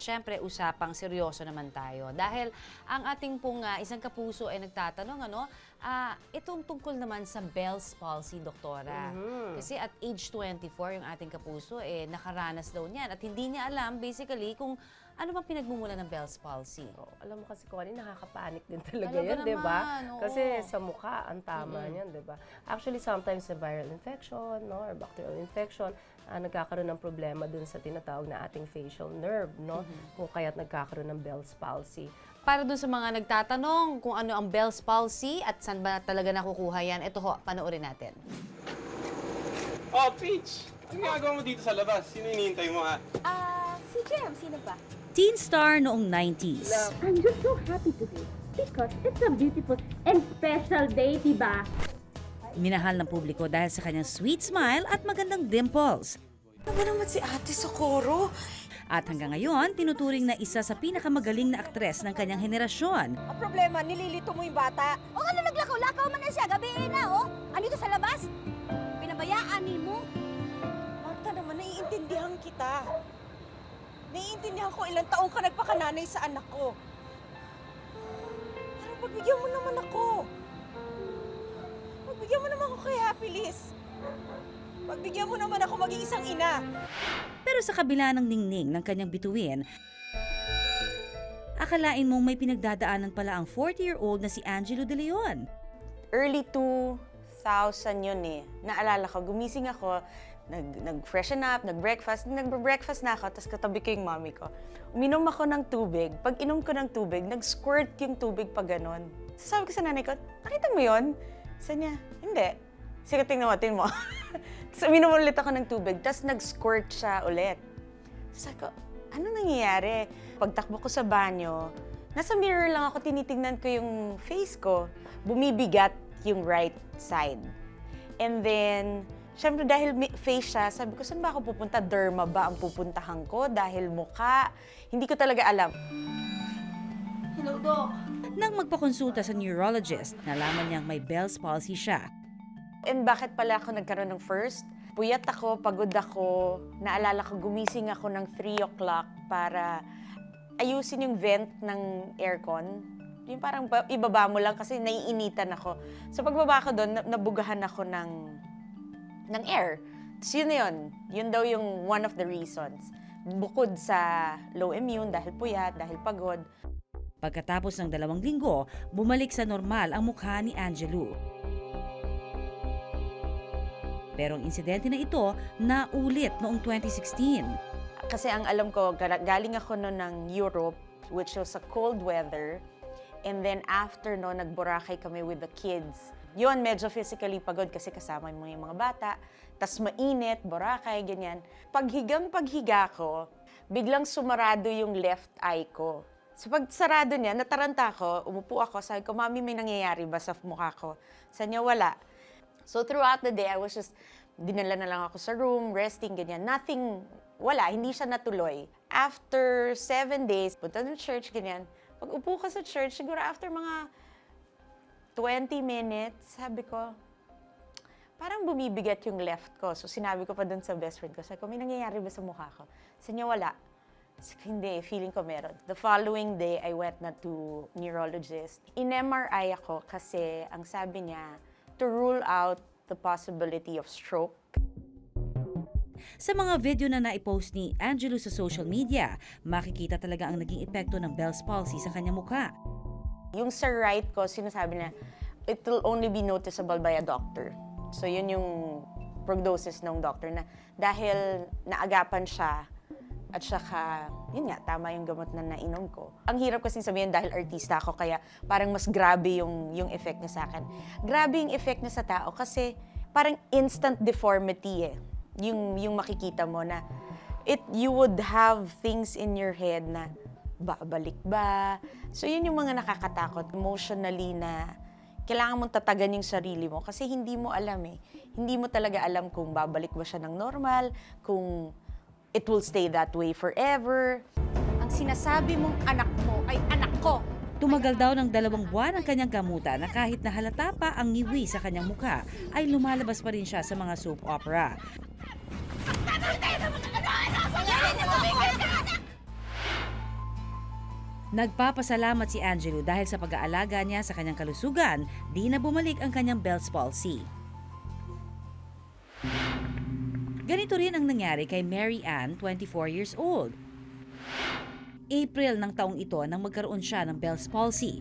syempre, usapang seryoso naman tayo. Dahil ang ating pong isang kapuso ay nagtatanong, itong tungkol naman sa Bell's palsy, doktora. Kasi at age 24, yung ating kapuso, nakaranas daw niyan. At hindi niya alam, basically, kung ano bang pinagmumula ng Bell's palsy. Alam mo kasi, Connie, nakakapanik din talaga Talaga yan, di ba? naman, oo. Kasi sa mukha, ang tama niyan, di ba? Actually, sometimes sa viral infection, no, or bacterial infection, nagkakaroon ng problema dun sa tinatawag na ating facial nerve, no? Kung kaya't nagkakaroon ng Bell's palsy. Para dun sa mga nagtatanong kung ano ang Bell's palsy at saan ba talaga nakukuha yan, ito ho, panoorin natin. Oh, Peach! Ano ginagawa mo dito sa labas? Sino hinihintay mo, ha? Si Jem, sino ba? Teen star noong 90s. I'm just so happy today because it's a beautiful and special day, diba? Minahal ng publiko dahil sa kanyang sweet smile at magandang dimples. Ano naman si Ate Socorro? At hanggang ngayon, tinuturing na isa sa pinakamagaling na aktres ng kanyang henerasyon. Ang problema, nililito mo yung bata. O ano, naglakaw-lakaw man na siya, gabi na, oh. Andito sa labas, pinabayaan ni mo. Marta naman, naiintindihan kita. Naiintindihan ko ilang taong ka nagpakananay sa anak ko. Pero pagbigyan mo naman ako. Pagbigyan mo naman ako kay Happy Liz. Pagbigyan mo naman ako maging isang ina. Pero sa kabila ng ningning ng kanyang bituin, akalain mong may pinagdadaanan pala ang 40-year-old na si Angelo De Leon. Early 2000 yun eh. Naalala ko, gumising ako, nag-freshen up, nag-breakfast. Nag-breakfast na ako, tapos katabi ko yung mommy ko. Uminom ako ng tubig. Pag inom ko ng tubig, nag-squirt yung tubig pa ganon. So sabi ko sa nanay ko, nakita mo yun? Sabi niya, hindi. Sige, tingnan mo. Tapos uminom ulit ako ng tubig, tapos nag-squirt siya ulit. Sabi ko, ano nangyayari? Pagtakbo ko sa banyo, nasa mirror lang ako, tinitingnan ko yung face ko. Bumibigat yung right side. And then, syempre dahil face siya, sabi ko, saan ba ako pupunta? Derma ba ang pupuntahan ko? Dahil mukha? Hindi ko talaga alam. Hello, Doc. Nang magpakonsulta sa neurologist, nalaman niyang may Bell's palsy siya. And bakit pala ako nagkaroon ng first? Puyat ako, pagod ako. Naalala ko, gumising ako ng 3 o'clock para ayusin yung vent ng aircon. Yung parang ibaba mo lang kasi naiinitan ako. So pagbaba ko doon, nabugahan ako ng air. So yun na yun. Yun daw yung one of the reasons. Bukod sa low immune, dahil puyat, dahil pagod. Pagkatapos ng 2 linggo, bumalik sa normal ang mukha ni Angelo. Pero ang insidente na ito, naulit noong 2016. Kasi ang alam ko, galing ako noon ng Europe, which was a cold weather. And then after no, nag-Boracay kami with the kids. Yun, medyo physically pagod kasi kasama mo yung mga bata. Tas mainit, Boracay, ganyan. Paghiga ko, biglang sumarado yung left eye ko. So pag sarado niya, nataranta ako, umupo ako, sabi ko, Mami, may nangyayari ba sa mukha ko? Sabi niya, wala. So throughout the day, I was just, dinala na lang ako sa room, resting, ganyan. Nothing, wala, hindi siya natuloy. After 7 days, punta ng church, ganyan. Pag upo ka sa church, siguro after mga 20 minutes, sabi ko, parang bumibigat yung left ko. So sinabi ko pa dun sa best friend ko, sabi ko, may nangyayari ba sa mukha ko? Sabi niya, wala. Sabi ko, hindi, feeling ko meron. The following day, I went na to neurologist. In-MRI ako kasi ang sabi niya, to rule out the possibility of stroke. Sa mga video na naipost ni Angelo sa social media, makikita talaga ang naging epekto ng Bell's palsy sa kanyang mukha. Yung sa right ko, sinasabi na, it will only be noticeable by a doctor. So yun yung prognosis ng doctor na dahil naagapan siya, at saka, yun nga, tama yung gamot na nainom ko. Ang hirap kasi sabihin dahil artista ako, kaya parang mas grabe yung effect niya sa akin. Grabe yung effect niya sa tao kasi parang instant deformity eh. Yung makikita mo na you would have things in your head na babalik ba? So yun yung mga nakakatakot emotionally na kailangan mong tatagan yung sarili mo kasi hindi mo alam eh. Hindi mo talaga alam kung babalik ba siya ng normal, kung it will stay that way forever. Ang sinasabi mong anak mo ay anak ko. Tumagal daw ng 2 buwan ang kanyang gamutan na kahit na halata pa ang ngiwi sa kanyang mukha, ay lumalabas pa rin siya sa mga soap opera. Nagpapasalamat si Angelo dahil sa pag-aalaga niya sa kanyang kalusugan, di na bumalik ang kanyang Bell's palsy. Ganito rin ang nangyari kay Mary Ann, 24 years old. April ng taong ito nang magkaroon siya ng Bell's palsy.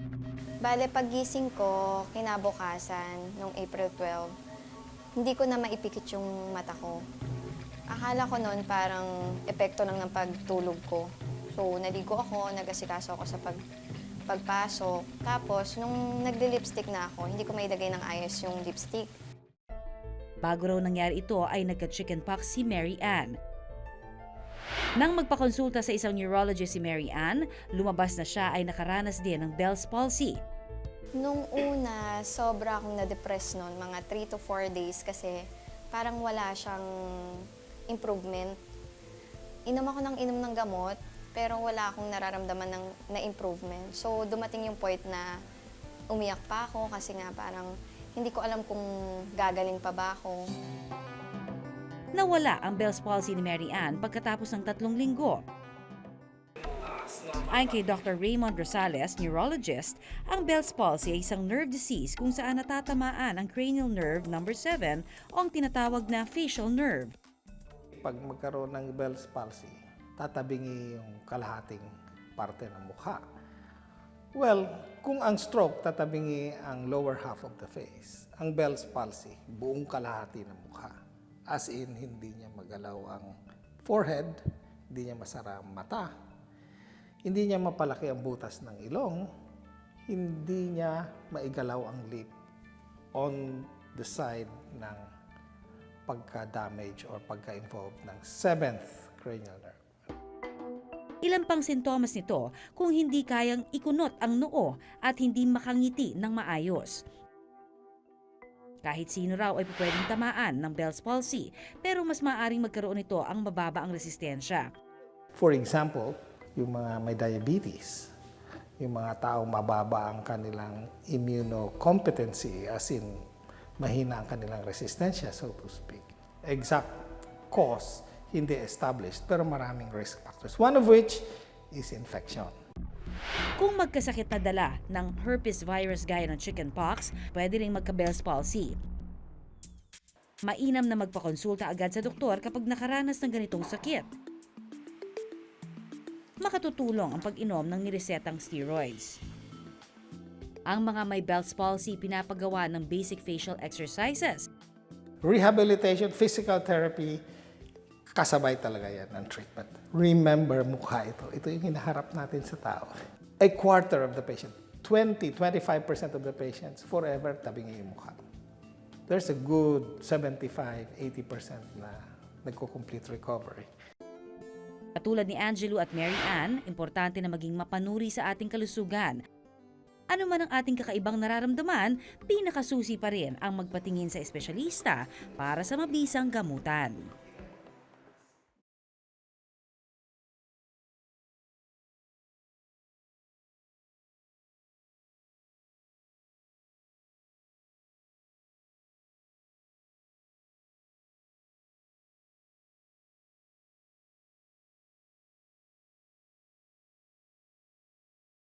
Bale, paggising ko, kinabukasan, nung April 12, hindi ko na maipikit yung mata ko. Akala ko noon parang epekto lang ng pagtulog ko. So, naligo ako, nag-asikaso ako sa pagpasok. Tapos, nung nagli-lipstick na ako, hindi ko mailagay ng ayos yung lipstick. Bago raw nangyari ito ay nagka-chickenpox si Mary Ann. Nang magpakonsulta sa isang neurologist si Mary Ann, lumabas na siya ay nakaranas din ng Bell's palsy. Nung una, sobra akong na-depress noon, mga 3 to 4 days kasi parang wala siyang improvement. Inom ako ng inom ng gamot, pero wala akong nararamdaman na improvement. So, dumating yung point na umiyak pa ako kasi nga parang hindi ko alam kung gagaling pa ba ako. Nawala ang Bell's palsy ni Mary Ann pagkatapos ng 3 linggo. Ayon kay Dr. Raymond Rosales, neurologist, ang Bell's palsy ay isang nerve disease kung saan natatamaan ang cranial nerve number 7 o ang tinatawag na facial nerve. Pag magkaroon ng Bell's palsy, tatabingi yung kalahating parte ng mukha. Well, kung ang stroke, tatabingi ang lower half of the face. Ang Bell's palsy, buong kalahati ng mukha. As in, hindi niya magalaw ang forehead, hindi niya masara ang mata, hindi niya mapalaki ang butas ng ilong, hindi niya maigalaw ang lip on the side ng pagka-damage or pagka-involved ng 7th cranial nerve. Ilan pang sintomas nito kung hindi kayang ikunot ang noo at hindi makangiti ng maayos. Kahit sino raw ay pwedeng tamaan ng Bell's palsy, pero mas maaaring magkaroon nito ang mababa ang resistensya. For example, yung mga may diabetes, yung mga taong mababa ang kanilang immunocompetency, as in mahina ang kanilang resistensya, so to speak. Exact cause, hindi established, pero maraming risk factors, one of which is infection. Kung magkasakit na dala ng herpes virus gaya ng chickenpox, pwede ring magka-Bell's palsy. Mainam na magpakonsulta agad sa doktor kapag nakaranas ng ganitong sakit. Makatutulong ang pag-inom ng niresetang steroids. Ang mga may Bell's palsy pinapagawa ng basic facial exercises. Rehabilitation, physical therapy, kasabay talaga yan ng treatment. Remember, mukha ito. Ito yung hinaharap natin sa tao. A quarter of the patient, 20-25% of the patients, forever tabingi yung mukha. There's a good 75-80% na nagko-complete recovery. Katulad ni Angelo at Mary Ann, importante na maging mapanuri sa ating kalusugan. Ano man ang ating kakaibang nararamdaman, pinakasusi pa rin ang magpatingin sa espesyalista para sa mabisang gamutan.